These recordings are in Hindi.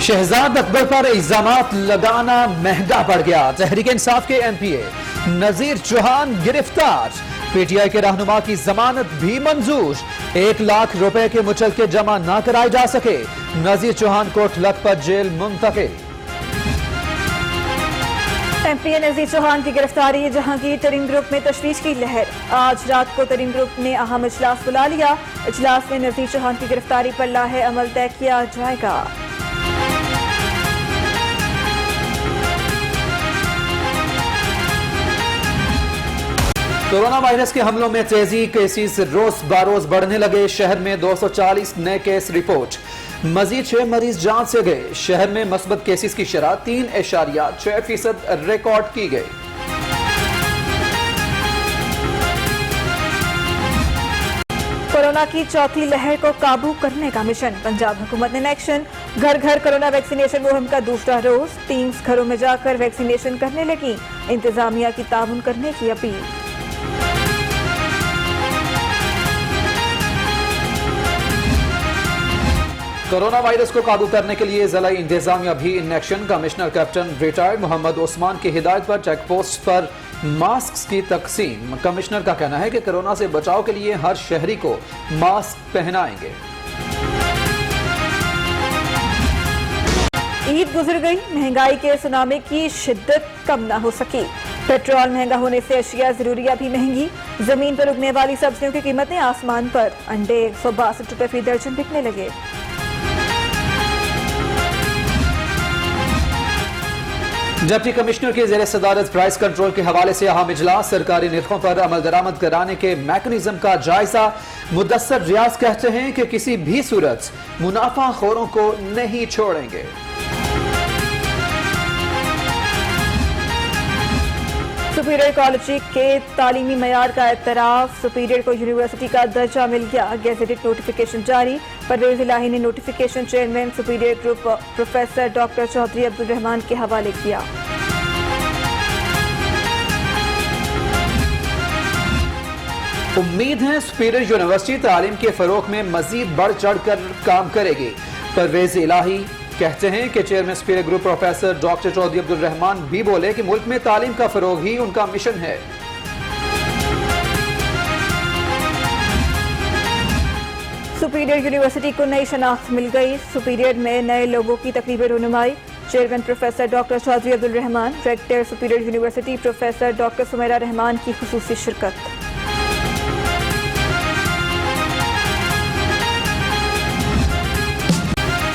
शहजाद अकबर पर इल्जामात लगाना महंगा पड़ गया। तहरीक इंसाफ के एमपीए नजीर चौहान गिरफ्तार। पीटीआई के रहनुमा की जमानत भी मंजूर। 1 लाख रुपए के मुचलके जमा न कराए जा सके। नजीर चौहान कोट लखपत जेल मुंतकिल। एमपीए नजीर चौहान की गिरफ्तारी। जहांगीर तरीन ग्रुप में तशवीश की लहर। आज रात को तरीन ग्रुप ने अहम इजलास बुला लिया। इजलास में नजीर चौहान की गिरफ्तारी पर लाहे अमल तय किया जाएगा। कोरोना वायरस के हमलों में तेजी। केसेस रोज बारोज बढ़ने लगे। शहर में 240 नए केस रिपोर्ट। मजीद 6 मरीज जान से गए। शहर में मस्बत केसेस की शरह 3.6% रिकॉर्ड की गई। कोरोना की चौथी लहर को काबू करने का मिशन। पंजाब हुकूमत ने एक्शन। घर घर कोरोना वैक्सीनेशन मुहिम का दूसरा रोज। टीम्स घरों में जाकर वैक्सीनेशन करने लगी। इंतजामिया की ताउन करने की अपील। कोरोना वायरस को काबू करने के लिए जिला इंतजामिया भी in action. Commissioner captain retired Mohammad Usman की हिदायत पर चेक पोस्ट पर मास्क की तकसीम। कमिश्नर का कहना है कि कोरोना से बचाव के लिए हर शहरी को मास्क पहनाएंगे। ईद गुजर गई। महंगाई के सुनामी की शिद्दत कम न हो सकी। पेट्रोल महंगा होने से अशिया जरूरिया भी महंगी। जमीन पर उगने वाली सब्जियों की कीमतें आसमान पर। अंडे 162 रुपए फी दर्जन बिकने लगे। डिप्टी कमिश्नर की जेर सदारत प्राइस कंट्रोल के हवाले से अहम इजलास। सरकारी निर्खों पर अमल दरामद कराने के मैकेनिज्म का जायजा। मुदस्सर रियाज कहते हैं कि किसी भी सूरत मुनाफाखोरों को नहीं छोड़ेंगे। सुपीरियर कॉलेज के तालीमी मयार का एतराफ। सुपीरियर को यूनिवर्सिटी का दर्जा मिल गया। गेजेटेड नोटिफिकेशन जारी। परवेज इलाही ने notification chairman superior group professor doctor Chaudhry Abdul Rahman के हवाले किया। उम्मीद है सुपीरियर यूनिवर्सिटी तालीम के फरोग में मजीद बढ़ चढ़ कर काम करेगी। परवेज इलाही कहते हैं कि chairman superior group professor doctor Chaudhry Abdul Rahman भी बोले कि मुल्क में तालीम का फरोग ही उनका मिशन है। सुपीरियर यूनिवर्सिटी को नई शनाख्त मिल गई। सुपीरियर में नए लोगों की तकरीबी रुनुमाई। Chairman professor doctor Chaudhry Abdul Rahman, rector superior university professor doctor Sumera Rahman की खुसूसी शिरकत।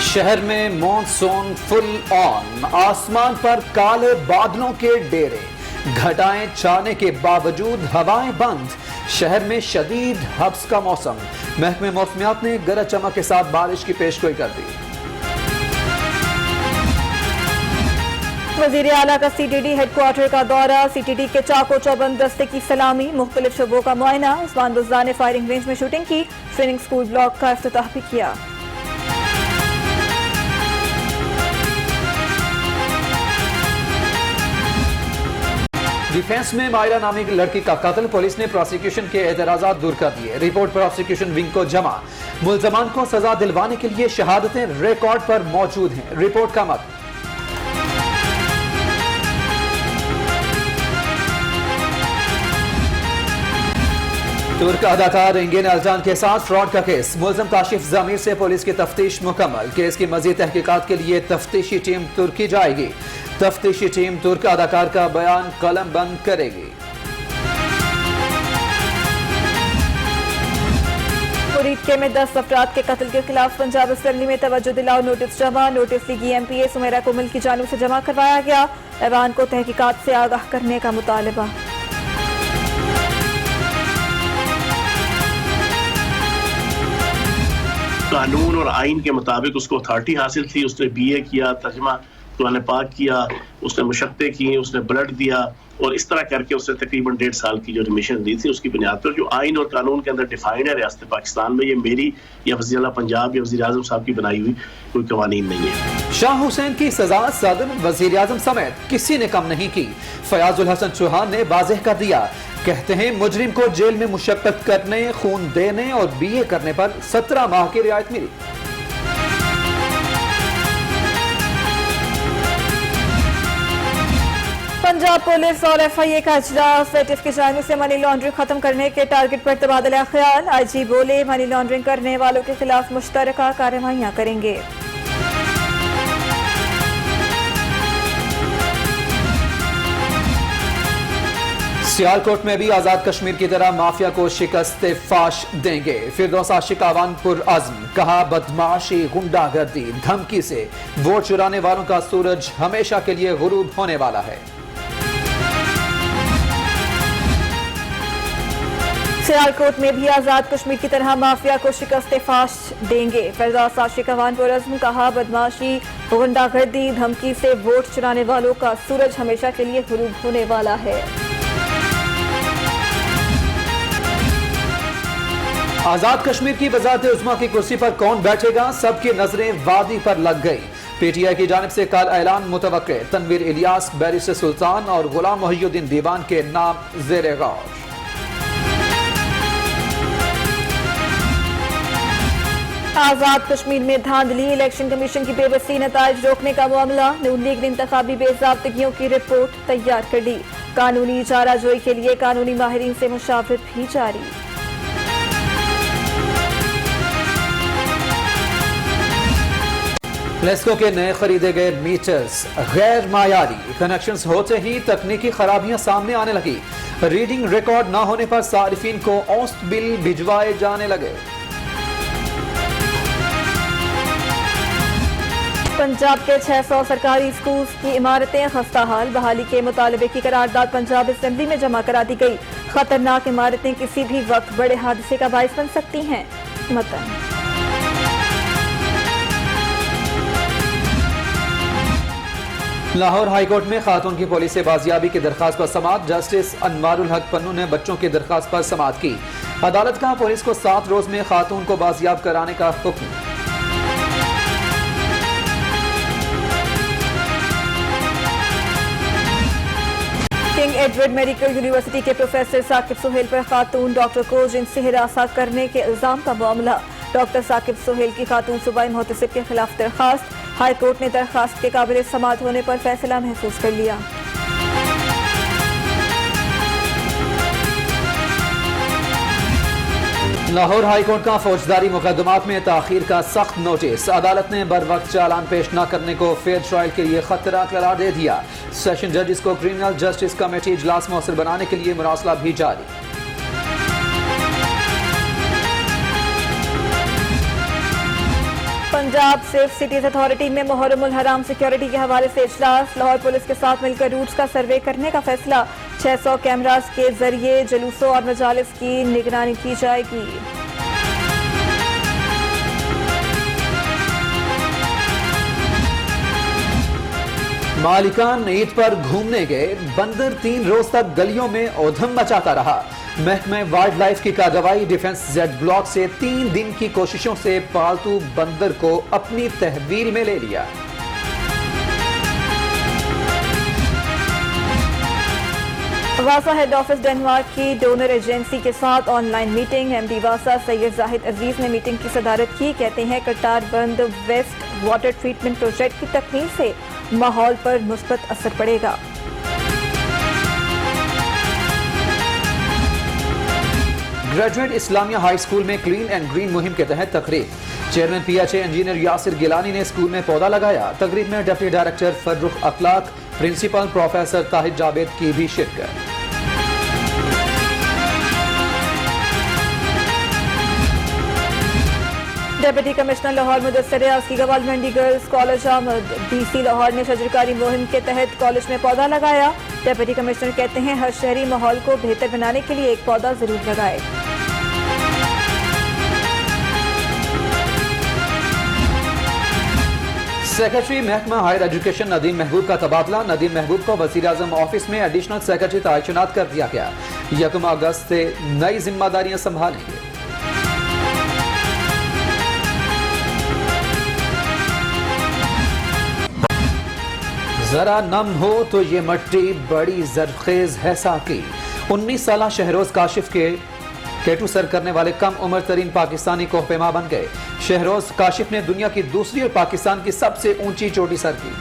शहर में मॉनसून फुल ऑन। आसमान पर काले बादलों के डेरे। घटाएं छाने के बावजूद हवाएं बंद। शहर में शदीद हब्स का मौसम। महकमे मौसमियात ने गरज चमक के साथ बारिश की पेशगोई कर दी। वजीर आला का सीटीडी हेडक्वार्टर का दौरा। सीटीडी के चाको चौबंद दस्ते की सलामी। मुख्तलिफ शुबों का मुआयना। उस्मान बुज़दार ने फायरिंग रेंज में शूटिंग की। ट्रेनिंग स्कूल ब्लॉक का इफ्तिताह भी किया। डिफेंस में मायरा नामी की लड़की का कत्ल। पुलिस ने प्रोसिक्यूशन के एतराजात दूर कर दिए। रिपोर्ट प्रोसिक्यूशन विंग को जमा। मुल्जमान को सजा दिलवाने के लिए शहादतें रिकॉर्ड पर मौजूद हैं। रिपोर्ट का मत। तुर्क अदाकार इंगेन अलजान के साथ फ्रॉड का केस। मुलजम काशिफ जमीर से पुलिस की तफ्तीश मुकम्मल। केस की मजीद तहकीकात के लिए तफ्तीशी टीम तुर्की जाएगी। तफ्तीशी टीम तुर्क अदाकार का बयान कलम बंद करेगी। मुरीदके में 10 अफराद के कत्ल के खिलाफ पंजाब असेंबली में तवज्जो दिलाओ नोटिस जमा। नोटिस लिखी एमपीए सुमेरा कुमल की जानिब से जमा करवाया गया। ऐवान को तहकीकात से आगाह करने का मुतालबा। कानून और आइन के मुताबिक उसको अथॉरिटी हासिल थी। उसने बीए किया, तर्जमा कुरान पाक किया, उसने मुशक्क़तें की, उसने ब्लड दिया और इस तरह करके उसने तकरीबन 1.5 साल की जो रिमिशन दी थी उसकी बुनियाद पर जो आइन और कानून के अंदर डिफाइंड है रियासत पाकिस्तान में, ये मेरी या वज़ीर आला पंजाब या वज़ीर आज़म साहब की बनाई हुई कोई कवानीन नहीं है। शाह हुसैन की सजा सदर, वज़ीर आज़म समेत किसी ने कम नहीं की। फयाजुल हसन चौहान ने वाज़ेह कर दिया। कहते हैं मुजरिम को जेल में मुशक्कत करने, खून देने और बीए करने पर 17 माह की रियायत मिली। पंजाब पुलिस और FIA का इजलास, एटिफ की जानिब से मनी लॉन्ड्रिंग खत्म करने के टारगेट पर तबादला ख्याल। IG बोले मनी लॉन्ड्रिंग करने वालों के खिलाफ मुश्तरका कार्रवाइयां करेंगे। सियालकोट में भी आजाद कश्मीर की तरह माफिया को शिकस्त फाश देंगे। फिरदौस आशिक आवान पुरअज़्म, कहा बदमाशी, गुंडागर्दी, धमकी से वोट चुराने वालों का सूरज हमेशा के लिए गुरूब होने वाला है। सियालकोट में भी आजाद कश्मीर की तरह माफिया को शिकस्त फाश देंगे। फिरदौस आशिक आवान पुरअज़्म, कहा बदमाशी, गुंडागर्दी, धमकी से वोट चुराने वालों का सूरज हमेशा के लिए गुरूब होने वाला है। आजाद कश्मीर की वज़ारत उज़्मा की कुर्सी पर कौन बैठेगा, सबकी नजरें वादी पर लग गई। PTI की जानिब से कल ऐलान मुतवक्के, तनवीर इलियास, बैरिस्टर सुल्तान और गुलाम मोहिउद्दीन दीवान के नाम ज़ेरे गौर। आजाद कश्मीर में धांधली, इलेक्शन कमीशन की बेबसी, नताइज रोकने का मामला। नून लीग ने इंतखाबी बेज़ाब्तगियों की रिपोर्ट तैयार कर ली। कानूनी चाराजोई के लिए कानूनी माहिरीन से मुशावरत भी जारी। लेस्को के नए खरीदे गए मीटर्स गैर मायारी, कनेक्शंस होते ही तकनीकी खराबियां सामने आने लगी। रीडिंग रिकॉर्ड न होने पर सारिफिन को औसत बिल भिजवाए जाने लगे। पंजाब के 600 सरकारी स्कूल की इमारतें खस्ता हाल, बहाली के मुतालबे की करारदाद पंजाब असेंबली में जमा करा दी गई। खतरनाक इमारतें किसी भी वक्त बड़े हादसे का बाइस बन सकती हैं। मतन लाहौर हाईकोर्ट में खातून की पुलिस से बाजियाबी की दरखास्त पर समाअत। जस्टिस अनवारुल हक पन्नू ने बच्चों की दरखास्त पर समाअत की। अदालत का पुलिस को 7 रोज में खातून को बाजियाब कराने का हुक्म। किंग एडवर्ड मेडिकल यूनिवर्सिटी के प्रोफेसर साकिब सुहेल पर खातून डॉक्टर को जिनसी हिरासत करने के इल्जाम का मामला। डॉक्टर साकिब सुहेल की खातून सूबाई मुहतसिब के खिलाफ दरखास्त। हाई कोर्ट ने दरखास्त के काबिल समाअत होने पर फैसला महफूज कर लिया। लाहौर हाईकोर्ट का फौजदारी मुकदमात में ताखीर का सख्त नोटिस। अदालत ने बर वक्त चालान पेश न करने को फेयर ट्रायल के लिए खतरा करार दे दिया। सेशन जजेस को क्रिमिनल जस्टिस कमेटी इजलास मौसर बनाने के लिए मुरासला भी जारी। पंजाब सेफ सिटीज अथॉरिटी में मुहर्रमुल हराम सिक्योरिटी के हवाले से इजलास। लाहौर पुलिस के साथ मिलकर रूट्स का सर्वे करने का फैसला। 600 कैमरास के जरिए जुलूसों और मजालिस की निगरानी की जाएगी। मालिकान ईद पर घूमने गए, बंदर 3 रोज तक गलियों में औधम मचाता रहा। महकमे वाइल्ड लाइफ की कार्रवाई। डिफेंस जेड ब्लॉक से 3 दिन की कोशिशों से पालतू बंदर को अपनी तहवील में ले लिया। वासा हेड ऑफिस डेनमार्क की डोनर एजेंसी के साथ ऑनलाइन मीटिंग। MD वासा सैयद जाहिद अजीज ने मीटिंग की सदारत की। कहते हैं कटार बंद वेस्ट वाटर ट्रीटमेंट प्रोजेक्ट की तकमील से माहौल पर मुस्बत असर पड़ेगा। ग्रेजुएट इस्लामिया हाई स्कूल में क्लीन एंड ग्रीन मुहिम के तहत तकरीब। Chairman PHA engineer Yasir Gilani ने स्कूल में पौधा लगाया। तकरीब में डिप्टी डायरेक्टर फर्रुख अखलाक, प्रिंसिपल प्रोफेसर ताहिर जावेद की भी शिरकत। डिप्टी कमिश्नर लाहौर मुदस्सिर रियाज की गवर्नमेंट गर्ल्स कॉलेज आमद। DC लाहौर ने शजरकारी मुहिम के तहत कॉलेज में पौधा लगाया। डिप्टी कमिश्नर कहते हैं हर शहरी माहौल को बेहतर बनाने के लिए एक पौधा जरूर लगाए। सेक्रेटरी महकमा हायर एजुकेशन नदीम महबूब का तबादला। नदीम महबूब को वज़ीर आज़म ऑफिस में एडिशनल सेक्रेटरी तैनात कर दिया गया। 1 अगस्त से नई जिम्मेदारियां संभालेंगे। जरा नम हो तो ये मट्टी बड़ी जरखेज है साकी। 19 साला शहरोज काशिफ के टैटू सर करने वाले कम उम्र तरीन पाकिस्तानी कोहपेमा बन गए। शहरोज काशिफ ने दुनिया की दूसरी और पाकिस्तान की सबसे ऊंची चोटी सर की।